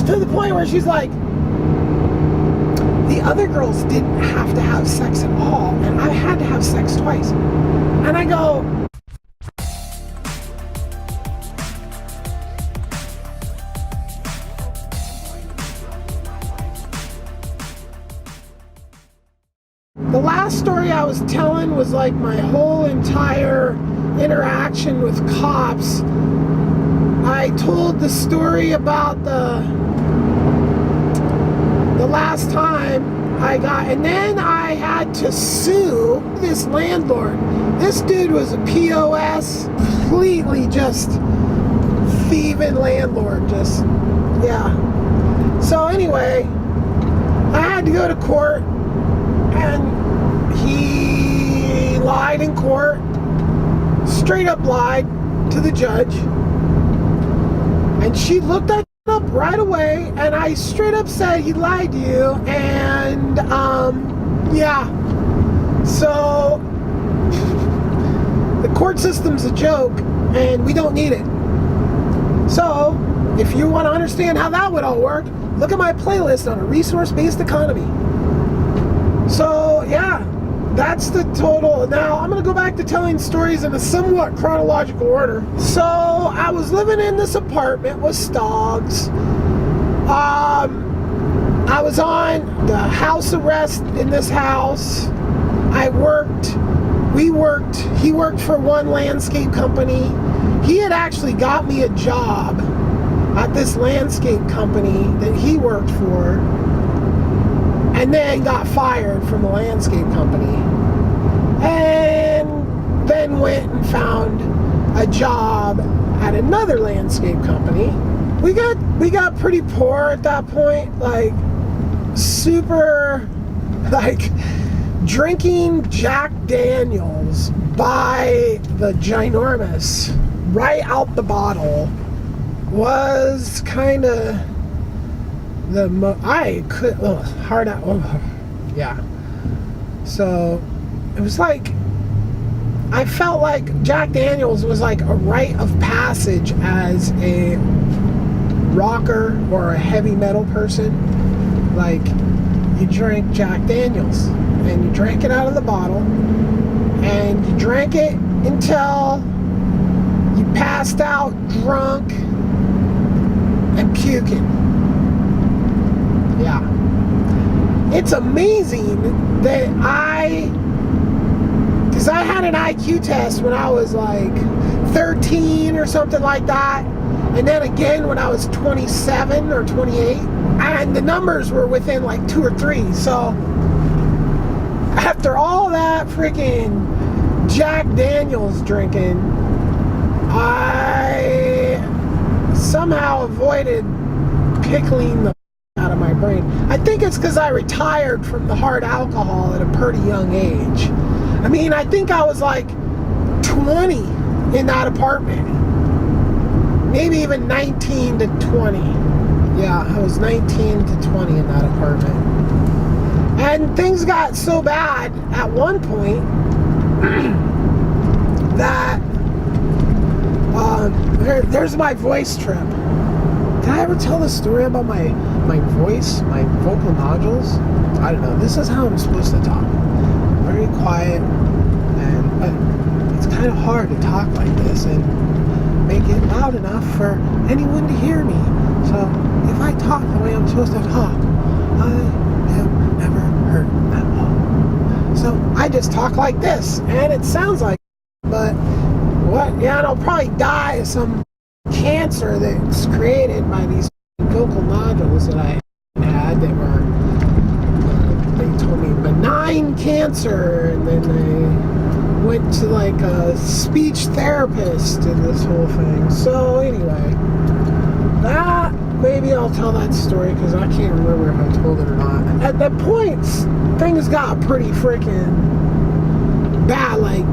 To the point where she's like, the other girls didn't have to have sex at all, and I had to have sex twice. And I go, the last story I was telling was like my whole entire interaction with cops. I told the story about the last time I got, and then I had to sue this landlord. This dude was a POS, completely just thieving landlord, just, yeah. So anyway, I had to go to court, and he lied in court, straight up lied to the judge, and she looked at up right away, and I straight up said he lied to you, and yeah, so the court system's a joke, and we don't need it. So if you want to understand how that would all work, look at my playlist on a resource-based economy. So yeah, that's the total. Now I'm gonna go back to telling stories in a somewhat chronological order. So I was living in this apartment with Stoggs. I was on the house arrest in this house. He worked for one landscape company. He had actually got me a job at this landscape company that he worked for, and then got fired from the landscape company, and then went and found a job at another landscape company. We got pretty poor at that point, like super, like drinking Jack Daniels by the ginormous right out the bottle was kind of hard out. Yeah. So it was like, I felt like Jack Daniels was like a rite of passage as a rocker or a heavy metal person. Like, you drank Jack Daniels, and you drank it out of the bottle, and you drank it until you passed out drunk and puking. Yeah. It's amazing that because I had an IQ test when I was like 13 or something like that, and then again when I was 27 or 28, and the numbers were within like 2 or 3. So after all that freaking Jack Daniels drinking, I somehow avoided pickling the out of my brain. I think it's because I retired from the hard alcohol at a pretty young age. I mean, I think I was like 20 in that apartment. Maybe even 19 to 20. Yeah, I was 19 to 20 in that apartment. And things got so bad at one point that there's my voice trip. Did I ever tell the story about my voice, my vocal nodules? I don't know. This is how I'm supposed to talk. Very quiet, but it's kind of hard to talk like this and make it loud enough for anyone to hear me. So if I talk the way I'm supposed to talk, I have never heard that all. So I just talk like this, and it sounds like, but what? Yeah, and I'll probably die of some cancer that's created by these vocal nodules that I had that were, they told me benign cancer, and then they went to like a speech therapist and this whole thing. So anyway, that, maybe I'll tell that story because I can't remember if I told it or not. At that point, things got pretty freaking bad, like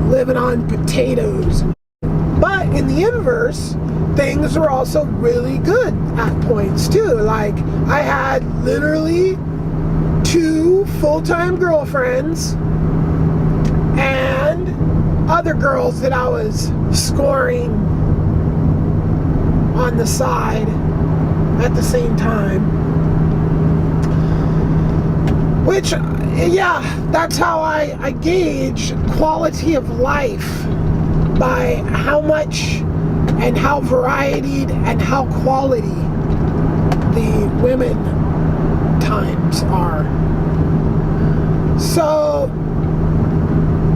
living on potatoes. But in the inverse, things were also really good at points too. Like, I had literally 2 full-time girlfriends and other girls that I was scoring on the side. at the same time. Which, yeah, that's how I gauge quality of life, by how much and how varied and how quality the women times are. So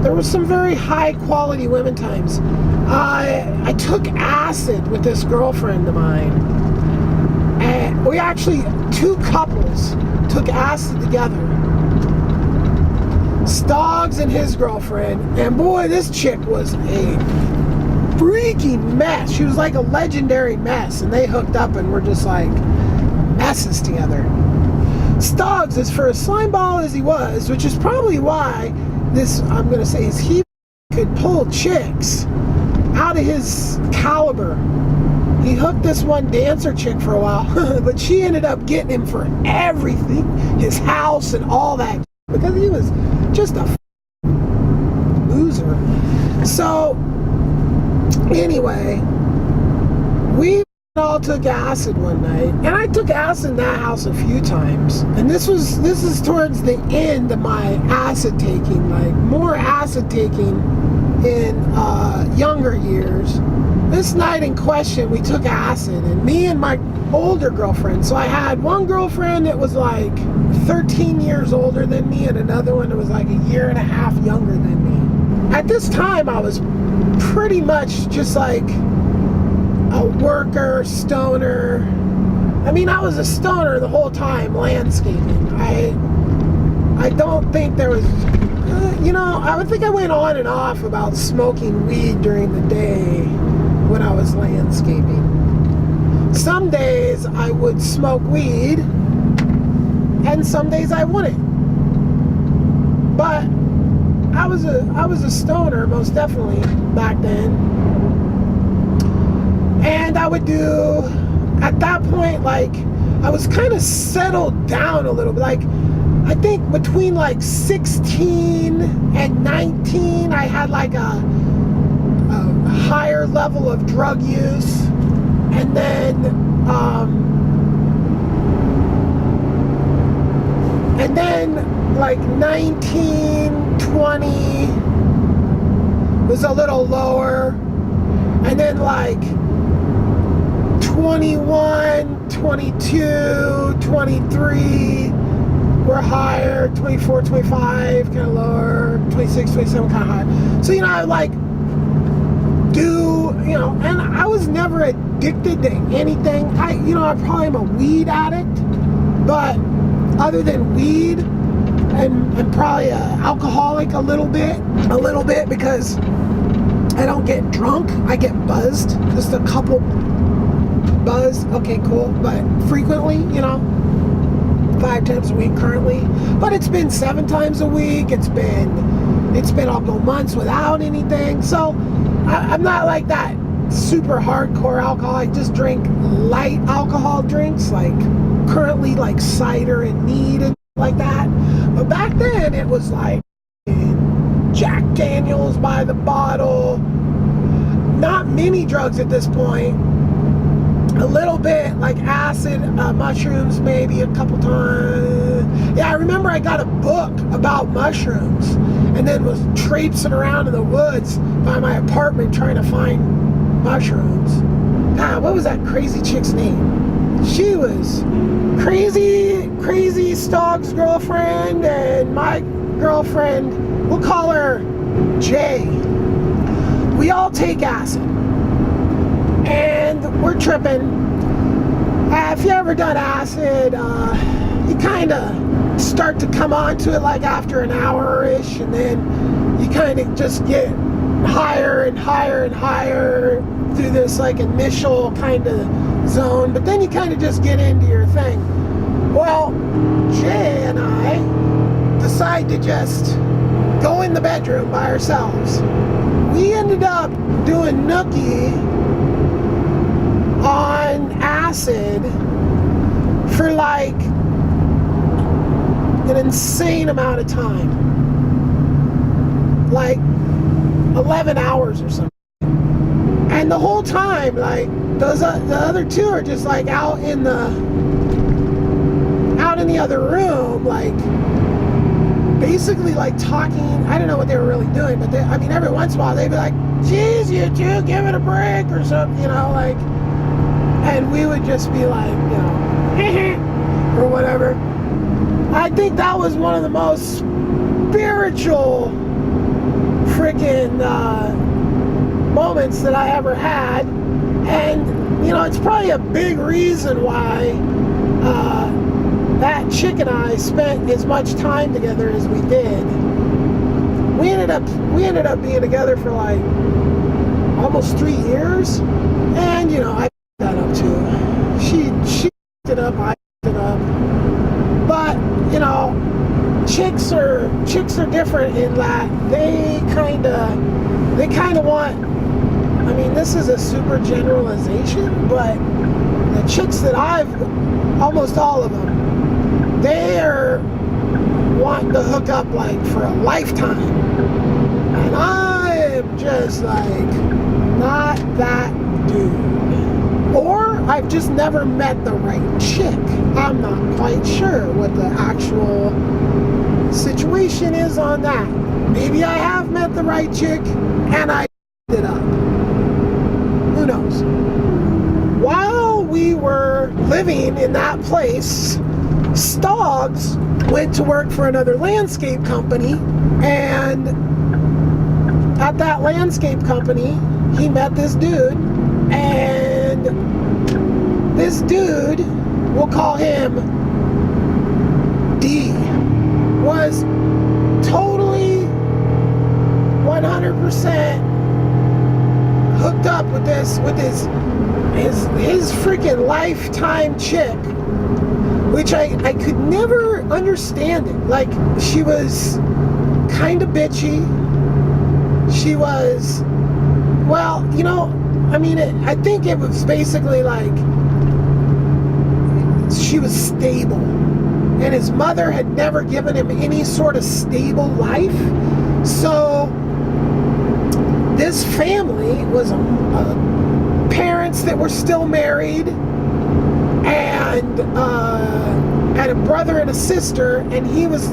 there was some very high quality women times. I took acid with this girlfriend of mine, and we actually, two couples took acid together. Stoggs and his girlfriend, and boy, this chick was a freaking mess. She was like a legendary mess, and they hooked up and were just like messes together. Stoggs, as for a slimeball as he was, which is probably why this, I'm gonna say, is he could pull chicks out of his caliber. He hooked this one dancer chick for a while, but she ended up getting him for everything, his house and all that, because he was just a loser. So anyway, we all took acid one night, and I took acid in that house a few times, and this is towards the end of my acid taking, like more acid taking in younger years. This night in question, we took acid, and me and my older girlfriend, so I had one girlfriend that was like 13 years older than me, and another one that was like a year and a half younger than me. At this time, I was pretty much just like a worker, stoner. I mean, I was a stoner the whole time, landscaping. I don't think there was, I would think I went on and off about smoking weed during the day when I was landscaping. Some days I would smoke weed, and some days I wouldn't. But I was a stoner, most definitely, back then. And I would do, at that point, like, I was kind of settled down a little bit. Like, I think between like 16 and 19, I had like a higher level of drug use. And then like 19, 20 was a little lower. And then like 21, 22, 23 were higher, 24, 25 kind of lower, 26, 27 kind of higher. So, I like do, and I was never addicted to anything. I probably am a weed addict, but other than weed, and probably an alcoholic a little bit because I don't get drunk, I get buzzed, just a couple buzz, okay, cool, but frequently, 5 times a week currently, but it's been 7 times a week, it's been I'll go months without anything, so I'm not like that super hardcore alcoholic. I just drink light alcohol drinks, like currently like cider and mead and like that, but back then it was like Jack Daniels by the bottle, not many drugs at this point. A little bit, like acid, mushrooms maybe a couple times. Yeah, I remember I got a book about mushrooms and then was traipsing around in the woods by my apartment trying to find mushrooms. What was that crazy chick's name? She was crazy Stogg's girlfriend, and my girlfriend, we'll call her Jay. We all take acid. And we're tripping. If you ever done acid, you kind of start to come onto it like after an hour-ish, and then you kind of just get higher and higher and higher through this like initial kind of zone, but then you kind of just get into your thing. Well, Jay and I decide to just go in the bedroom by ourselves. We ended up doing nookie on acid for like an insane amount of time, like 11 hours or something. And the whole time, like, the other two are just like out in the other room, like basically like talking. I don't know what they were really doing, but I mean, every once in a while they'd be like, geez, you two, give it a break or something, you know, like, and we would just be like, you know, or whatever. I think that was one of the most spiritual freaking moments that I ever had. And, you know, it's probably a big reason why that chick and I spent as much time together as we did. We ended up being together for like almost 3 years, and you know, I that up too. She it up, I it up. But you know, chicks are different in that they kind of want. I mean, this is a super generalization, but the chicks that almost all of them, they are wanting to hook up like for a lifetime. And I am just like not that dude. Or I've just never met the right chick. I'm not quite sure what the actual situation is on that. Maybe I have met the right chick and I it up. Who knows? While we were living in that place, Stoggs went to work for another landscape company, and at that landscape company he met this dude, and this dude, we'll call him D, was totally 100% hooked up with his freaking lifetime chick, which I could never understand it. Like, she was kind of bitchy. She was, well, you know, I mean, I think it was basically like she was stable, and his mother had never given him any sort of stable life. So this family was parents that were still married, and a brother and a sister, and he was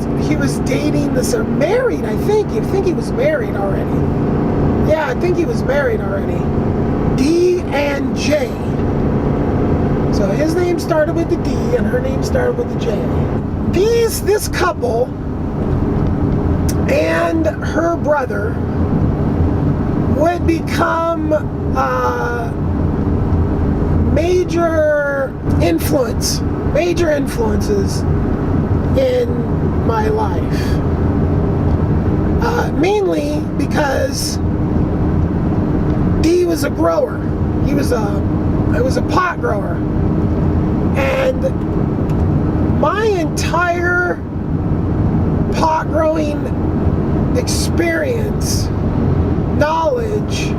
dating this, or married, I think. You think he was married already? Yeah, I think he was married already. D and J. So his name started with the D, and her name started with the J. This couple and her brother would become major influences in my life. Mainly because D was a grower. He was a pot grower. And my entire pot growing experience, knowledge,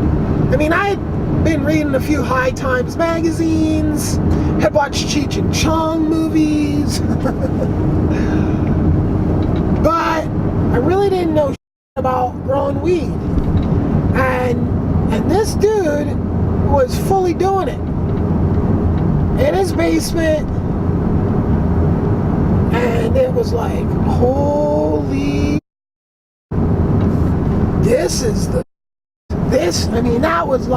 I mean, I had been reading a few High Times magazines, had watched Cheech and Chong movies, but I really didn't know about growing weed. And this dude was fully doing it in his basement, and it was like, holy, I mean, that was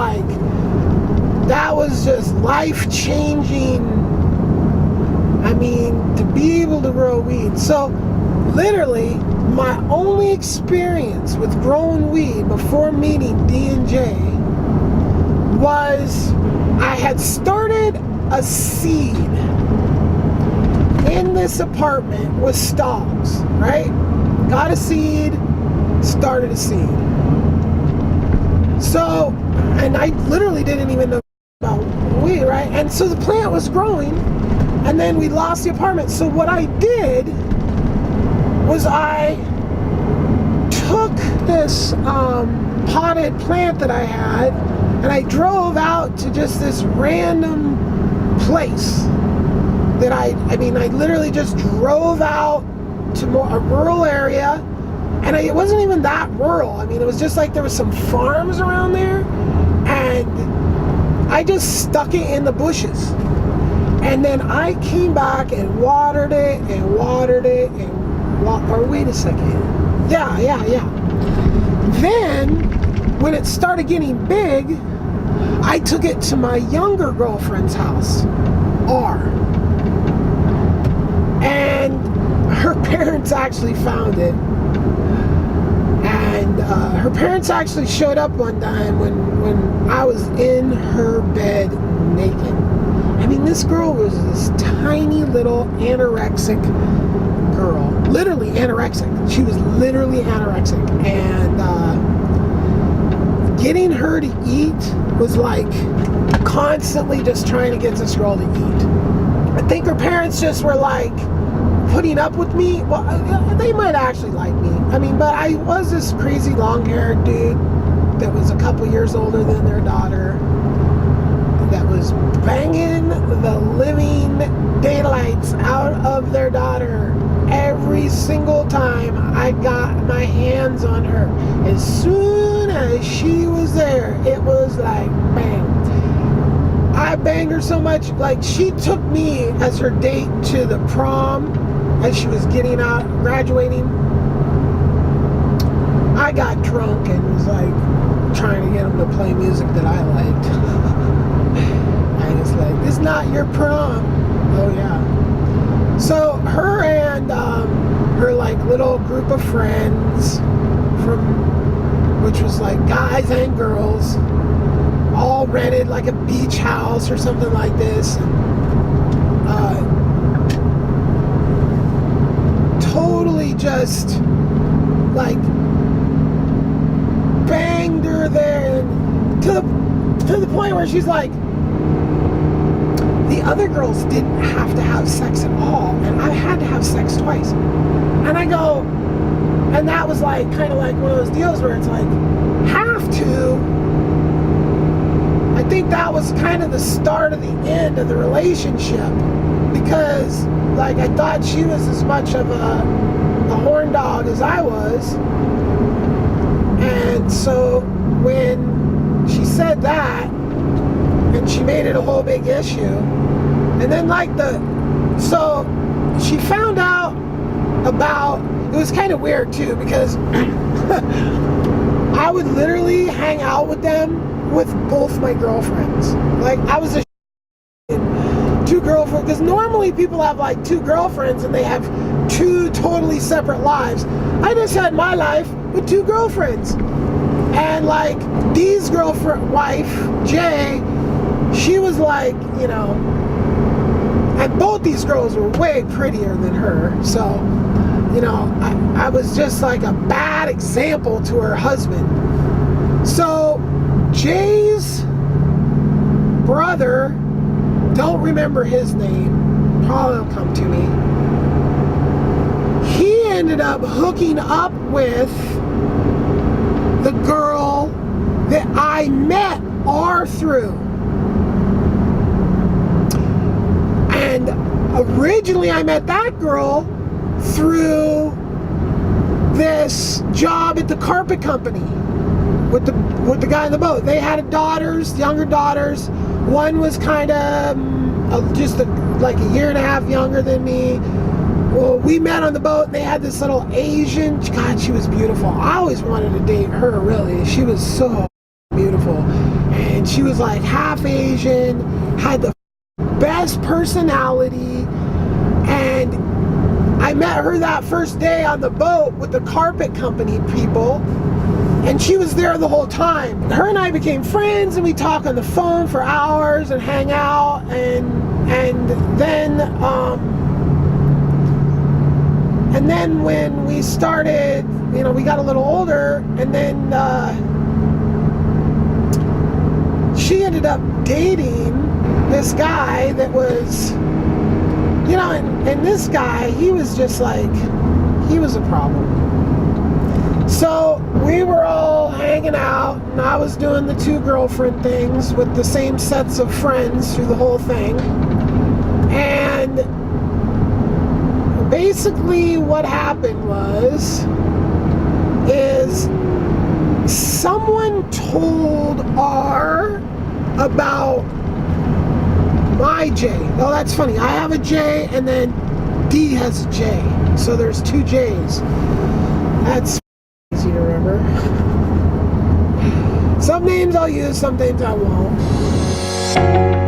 just life-changing. I mean, to be able to grow weed. So, literally, my only experience with growing weed before meeting D and J was I had started a seed in this apartment with Stoggs, right? Got a seed, started a seed. So, and I literally didn't even know about weed, right? And so the plant was growing, and then we lost the apartment. So what I did was I took this potted plant that I had, and I drove out to just this random place that I literally just drove out to a rural area. And it wasn't even that rural. I mean, it was just like there was some farms around there. and I just stuck it in the bushes. And then I came back and watered it and watered it or wait a second. Yeah. Then, when it started getting big, I took it to my younger girlfriend's house, R. And her parents actually found it. And her parents actually showed up one time when I was in her bed naked. I mean, this girl was this tiny little anorexic girl. Literally anorexic. She was literally anorexic. And getting her to eat was like constantly just trying to get this girl to eat. I think her parents just were like putting up with me. Well, they might actually like me. I mean, but I was this crazy long-haired dude that was a couple years older than their daughter, that was banging the living daylights out of their daughter every single time I got my hands on her. As soon as she was there, it was like bang. I banged her so much, like she took me as her date to the prom as she was getting out, graduating. I got drunk and was like trying to get him to play music that I liked. And it's like, it's not your prom. Oh yeah. So her and her like little group of friends which was like guys and girls, all rented like a beach house or something like this. Totally just like banged her there, and to the point where she's like, the other girls didn't have to have sex at all, and I had to have sex twice. And I go, and that was like kind of like one of those deals where it's like, have to. I think that was kind of the start of the end of the relationship, because like I thought she was as much of a horn dog as I was. And so when she said that, and she made it a whole big issue, and then so she found out about, it was kind of weird too, because I would literally hang out with them with both my girlfriends. Like I was a two girlfriends, because normally people have like two girlfriends and they have two totally separate lives. I just had my life with two girlfriends, and like Dee's wife, Jay, she was like, you know, and both these girls were way prettier than her, so you know, I was just like a bad example to her husband. So Jay's brother, don't remember his name, probably will come to me, he ended up hooking up with the girl that I met R through. And originally I met that girl through this job at the carpet company with the guy in the boat. They had younger daughters. One was kind of just like a year and a half younger than me. Well, we met on the boat, and they had this little Asian, God, she was beautiful. I always wanted to date her, really. She was so beautiful. And she was like half Asian, had the best personality, and I met her that first day on the boat with the carpet company people, and she was there the whole time. Her and I became friends, and we talk on the phone for hours and hang out, and then when we started, you know, we got a little older, and then she ended up dating this guy that was, you know, and this guy, he was just like, he was a problem. So we were all hanging out, and I was doing the two girlfriend things with the same sets of friends through the whole thing. And basically what happened is Someone told R about my J. Oh, that's funny. I have a J and then D has a J. So there's two J's. That's easy to remember. Some names I'll use, some names I won't.